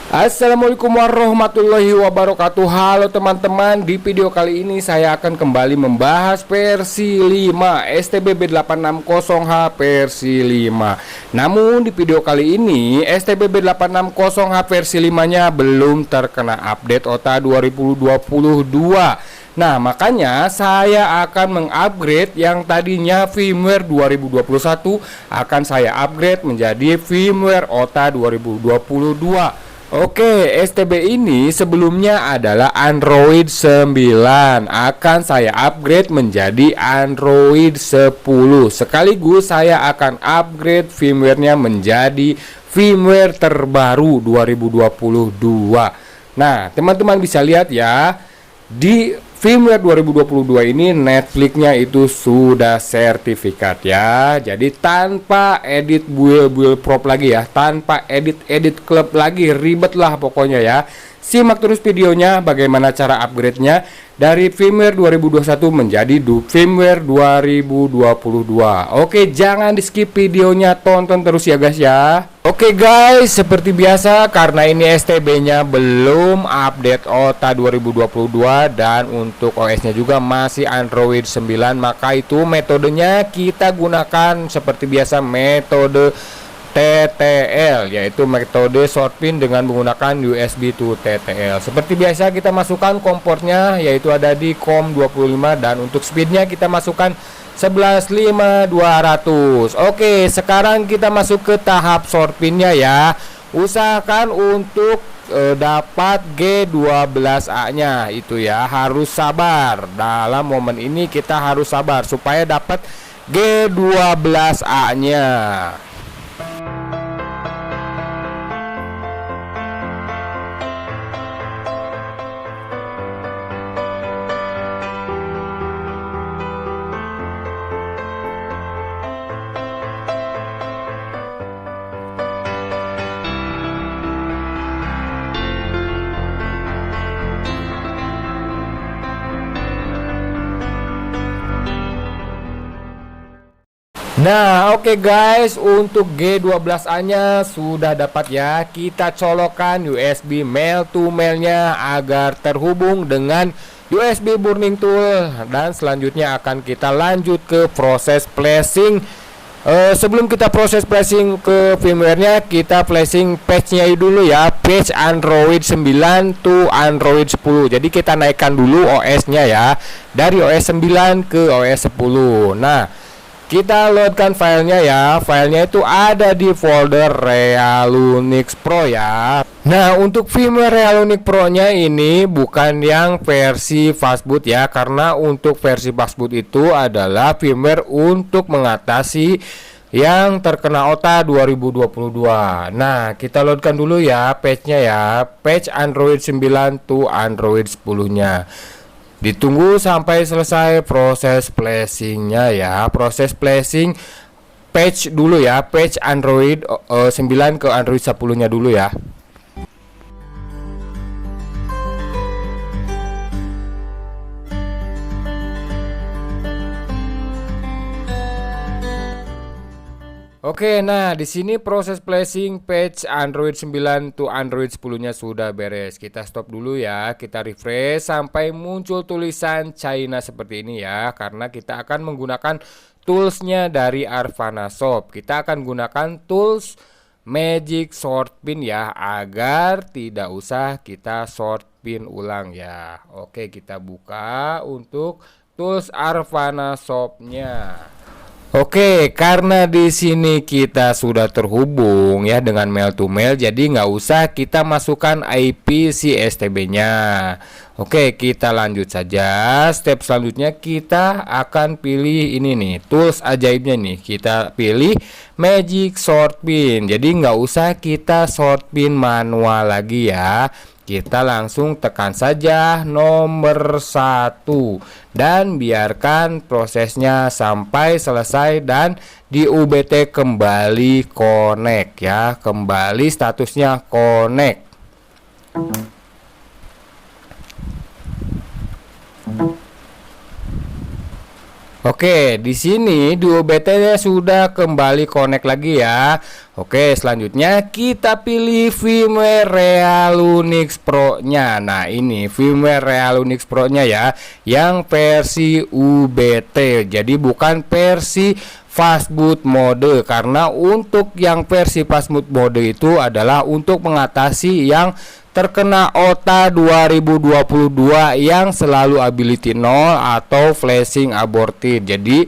Assalamualaikum warahmatullahi wabarakatuh. Halo teman-teman, di video kali ini saya akan kembali membahas versi 5 STBB860H versi 5. Namun di video kali ini STBB860H versi 5 nya belum terkena update OTA 2022. Nah, makanya saya akan mengupgrade yang tadinya firmware 2021 akan saya upgrade menjadi firmware OTA 2022. Oke, STB ini sebelumnya adalah Android 9, akan saya upgrade menjadi Android 10. Sekaligus saya akan upgrade firmware-nya menjadi firmware terbaru 2022. Nah, teman-teman bisa lihat ya, di firmware 2022 ini Netflix-nya itu sudah sertifikat ya. Jadi tanpa edit build prop lagi ya, tanpa edit klub lagi, ribet lah pokoknya ya. Simak terus videonya bagaimana cara upgrade-nya dari firmware 2021 menjadi firmware 2022. Oke, jangan di skip videonya, tonton terus ya guys ya. Oke guys, seperti biasa karena ini STB-nya belum update OTA 2022 dan untuk OS-nya juga masih Android 9, maka itu metodenya kita gunakan seperti biasa metode TTL, yaitu metode short pin dengan menggunakan USB to TTL. Seperti biasa kita masukkan komportnya, yaitu ada di COM25, dan untuk speednya kita masukkan 11.5.200. Oke, sekarang kita masuk ke tahap short pinnya ya. Usahakan untuk dapat G12A nya itu ya, harus sabar. Dalam momen ini kita harus sabar supaya dapat G12A nya. Nah, oke guys, untuk G12A nya sudah dapat ya. Kita colokkan USB mail to mailnya agar terhubung dengan USB burning tool, dan selanjutnya akan kita lanjut ke proses flashing. Sebelum kita proses flashing ke firmware-nya, kita flashing patch-nya dulu ya, patch Android 9 to Android 10. Jadi kita naikkan dulu OS-nya ya, dari OS 9 ke OS 10. Nah, kita loadkan filenya ya. Filenya itu ada di folder Realunix Pro ya. Nah, untuk firmware Realunix Pro nya ini bukan yang versi fastboot ya, karena untuk versi fastboot itu adalah firmware untuk mengatasi yang terkena OTA 2022. Nah, kita loadkan dulu ya patch-nya ya, patch Android 9 to Android 10 nya. Ditunggu sampai selesai proses flashingnya ya. Proses flashing patch dulu ya, patch Android 9 ke Android 10 nya dulu ya. Oke, nah di sini proses flashing patch Android 9 to Android 10-nya sudah beres. Kita stop dulu ya, kita refresh sampai muncul tulisan China seperti ini ya, karena kita akan menggunakan toolsnya dari Arvana Shop. Kita akan gunakan tools Magic Short Pin ya, agar tidak usah kita short pin ulang ya. Oke, kita buka untuk tools Arvana Shop-nya. Oke, karena di sini kita sudah terhubung ya dengan mail to mail, jadi nggak usah kita masukkan IP si STB-nya. Oke, kita lanjut saja. Step selanjutnya kita akan pilih ini nih, tools ajaibnya nih. Kita pilih Magic Short Pin. Jadi nggak usah kita short pin manual lagi ya. Kita langsung tekan saja nomor 1 dan biarkan prosesnya sampai selesai dan di UBT kembali connect ya, kembali statusnya connect. Oke, di sini Duo BT sudah kembali connect lagi ya. Oke, selanjutnya kita pilih firmware Realunix Pro-nya. Nah, ini firmware Realunix Pro-nya ya, yang versi UBT. Jadi bukan versi fastboot mode, karena untuk yang versi fastboot mode itu adalah untuk mengatasi yang terkena OTA 2022 yang selalu ability 0 atau flashing aborted. Jadi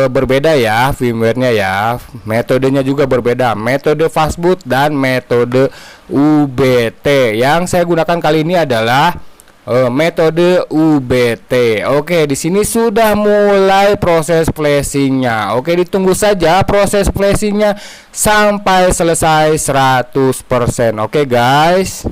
berbeda ya firmware-nya ya. Metodenya juga berbeda, metode fastboot dan metode UBT. Yang saya gunakan kali ini adalah metode UBT. Oke, di sini sudah mulai proses flashingnya. Oke, ditunggu saja proses flashingnya sampai selesai 100%. Oke guys.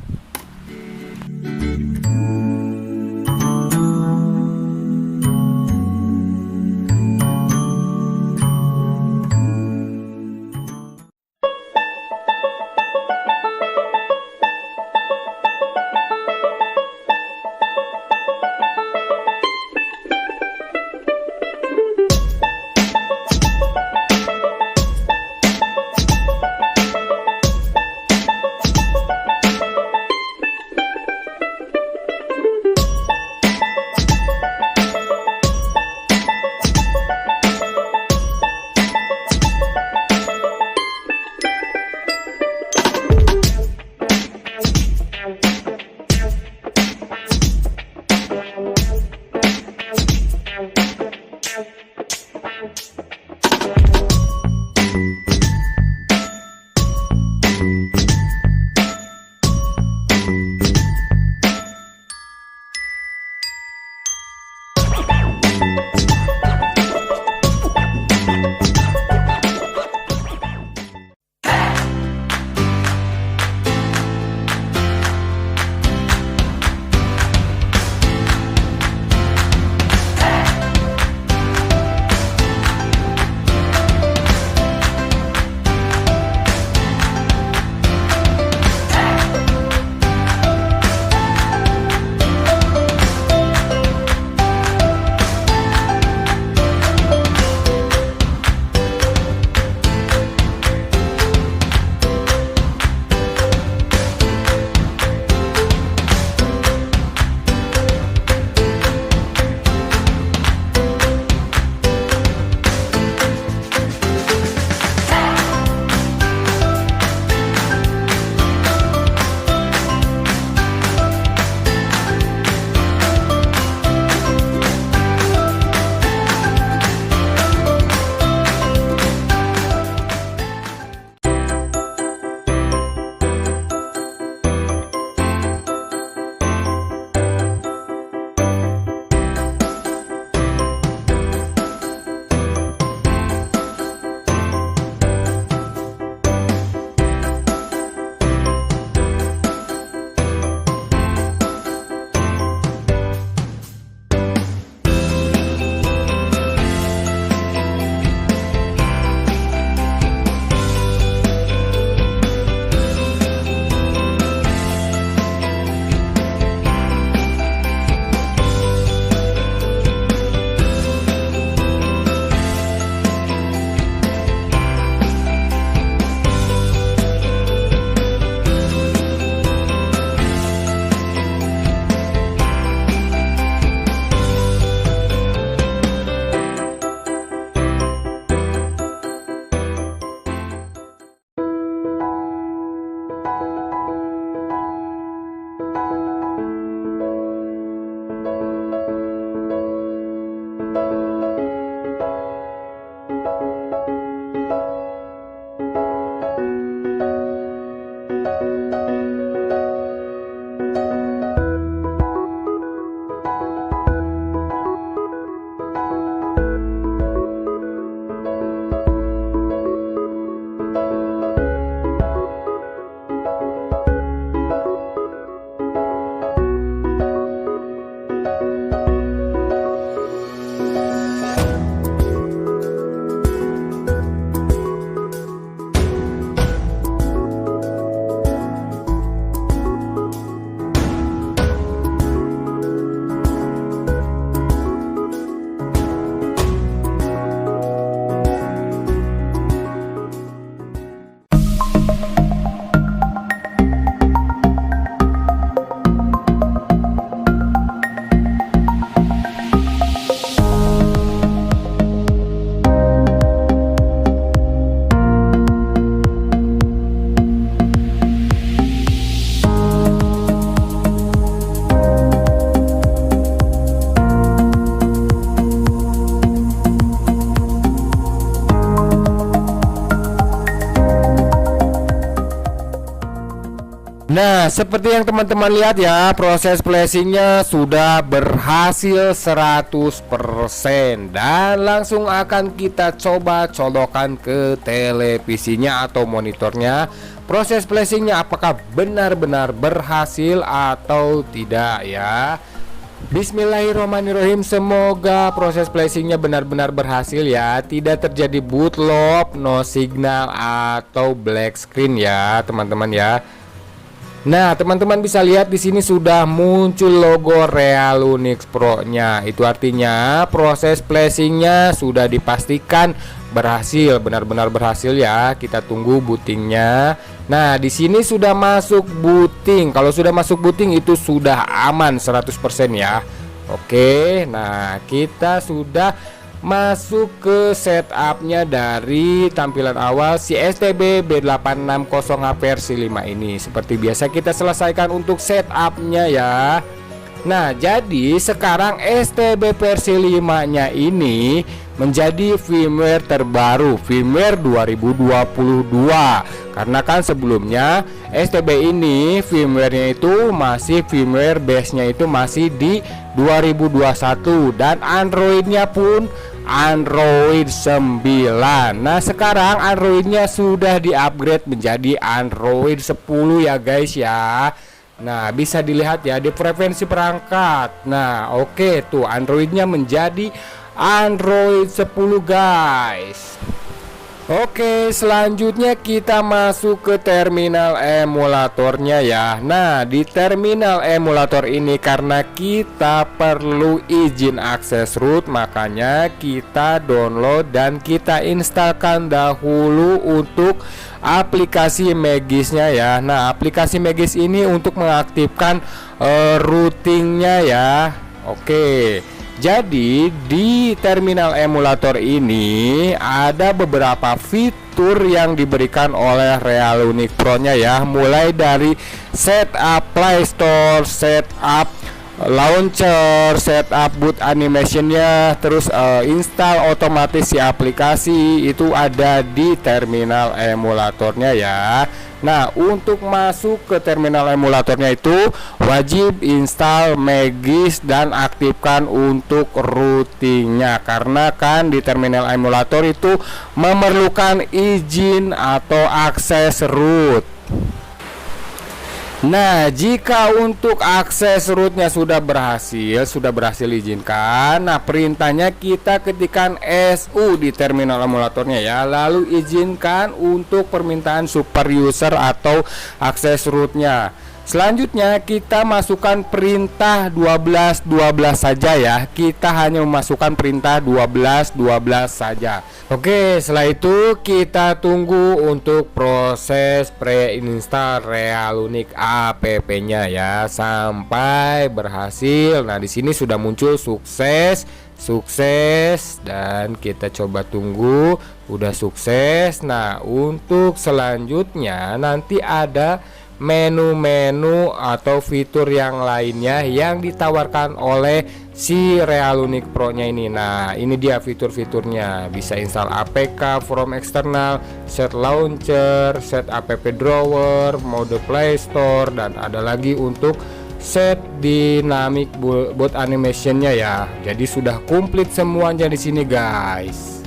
Nah, seperti yang teman-teman lihat ya, proses flashingnya sudah berhasil 100% dan langsung akan kita coba colokkan ke televisinya atau monitornya. Proses flashingnya apakah benar-benar berhasil atau tidak ya. Bismillahirrahmanirrahim. Semoga proses flashingnya benar-benar berhasil ya, tidak terjadi bootloop, no signal atau black screen ya teman-teman ya. Nah, teman-teman bisa lihat di sini sudah muncul logo Realunix Pro-nya. Itu artinya proses flashingnya sudah dipastikan berhasil, benar-benar berhasil ya. Kita tunggu bootingnya. Nah, di sini sudah masuk booting. Kalau sudah masuk booting itu sudah aman 100% ya. Oke, nah kita sudah masuk ke setupnya dari tampilan awal si STB B860H versi 5 ini. Seperti biasa kita selesaikan untuk setupnya ya. Nah, jadi sekarang STB versi 5 nya ini menjadi firmware terbaru, firmware 2022. Karena kan sebelumnya STB ini firmware-nya itu masih firmware base-nya itu masih di 2021 dan Android-nya pun Android 9. Nah, sekarang Android-nya sudah di-upgrade menjadi Android 10 ya guys ya. Nah, bisa dilihat ya di preferensi perangkat. Nah, oke tuh Android-nya menjadi Android 10 guys. Oke, selanjutnya kita masuk ke terminal emulatornya ya. Nah, di terminal emulator ini karena kita perlu izin akses root, makanya kita download dan kita instalkan dahulu untuk aplikasi Magisnya ya. Nah, aplikasi Magis ini untuk mengaktifkan routingnya ya. Oke. Jadi di terminal emulator ini ada beberapa fitur yang diberikan oleh Realunix Pro-nya ya, mulai dari setup Play Store, setup launcher, setup boot animationnya, terus install otomatis si aplikasi itu ada di terminal emulatornya ya. Nah, untuk masuk ke terminal emulatornya itu wajib install Magis dan aktifkan untuk routingnya, karena kan di terminal emulator itu memerlukan izin atau akses root. Nah, jika untuk akses rootnya sudah berhasil izinkan. Nah, perintahnya kita ketikkan SU di terminal emulatornya ya. Lalu izinkan untuk permintaan super user atau akses rootnya. Selanjutnya kita masukkan perintah 12 saja ya. Kita hanya memasukkan perintah 12 saja. Oke, setelah itu kita tunggu untuk proses pre-install Realunix app-nya ya sampai berhasil. Nah, di sini sudah muncul sukses dan kita coba tunggu udah sukses. Nah, untuk selanjutnya nanti ada menu-menu atau fitur yang lainnya yang ditawarkan oleh si Realunix Pro-nya ini. Nah, ini dia fitur-fiturnya. Bisa install APK from external, set launcher, set app drawer, mode Play Store, dan ada lagi untuk set dynamic boot animationnya ya. Jadi sudah komplit semuanya di sini guys.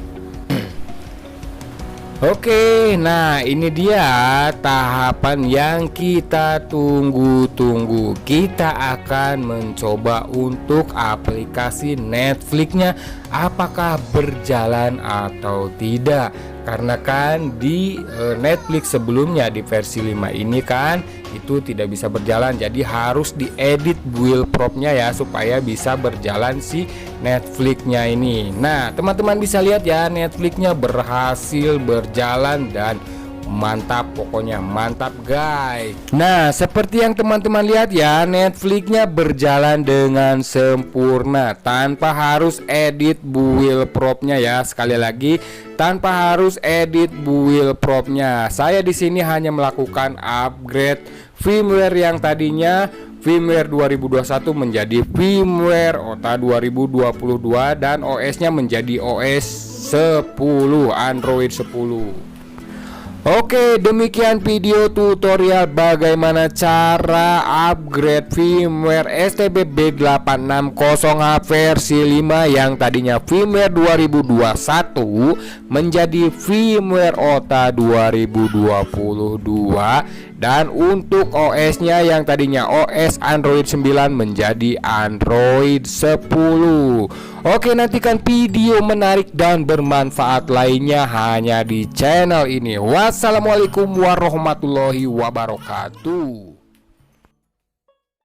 Oke, nah ini dia tahapan yang kita tunggu-tunggu. Kita akan mencoba untuk aplikasi Netflix-nya apakah berjalan atau tidak. Karena kan di Netflix sebelumnya di versi 5 ini kan itu tidak bisa berjalan, jadi harus diedit build prop-nya ya supaya bisa berjalan si Netflix-nya ini. Nah, teman-teman bisa lihat ya, Netflix-nya berhasil berjalan dan mantap, pokoknya mantap guys. Nah, seperti yang teman-teman lihat ya, Netflix-nya berjalan dengan sempurna tanpa harus edit build prop-nya ya. Sekali lagi, tanpa harus edit build prop-nya. Saya di sini hanya melakukan upgrade firmware yang tadinya firmware 2021 menjadi firmware OTA 2022 dan OS-nya menjadi OS 10, Android 10. Oke, demikian video tutorial bagaimana cara upgrade firmware STB B860H versi 5 yang tadinya firmware 2021 menjadi firmware OTA 2022, dan untuk OS-nya yang tadinya OS Android 9 menjadi Android 10. Oke, nantikan video menarik dan bermanfaat lainnya hanya di channel ini. Wassalamualaikum warahmatullahi wabarakatuh.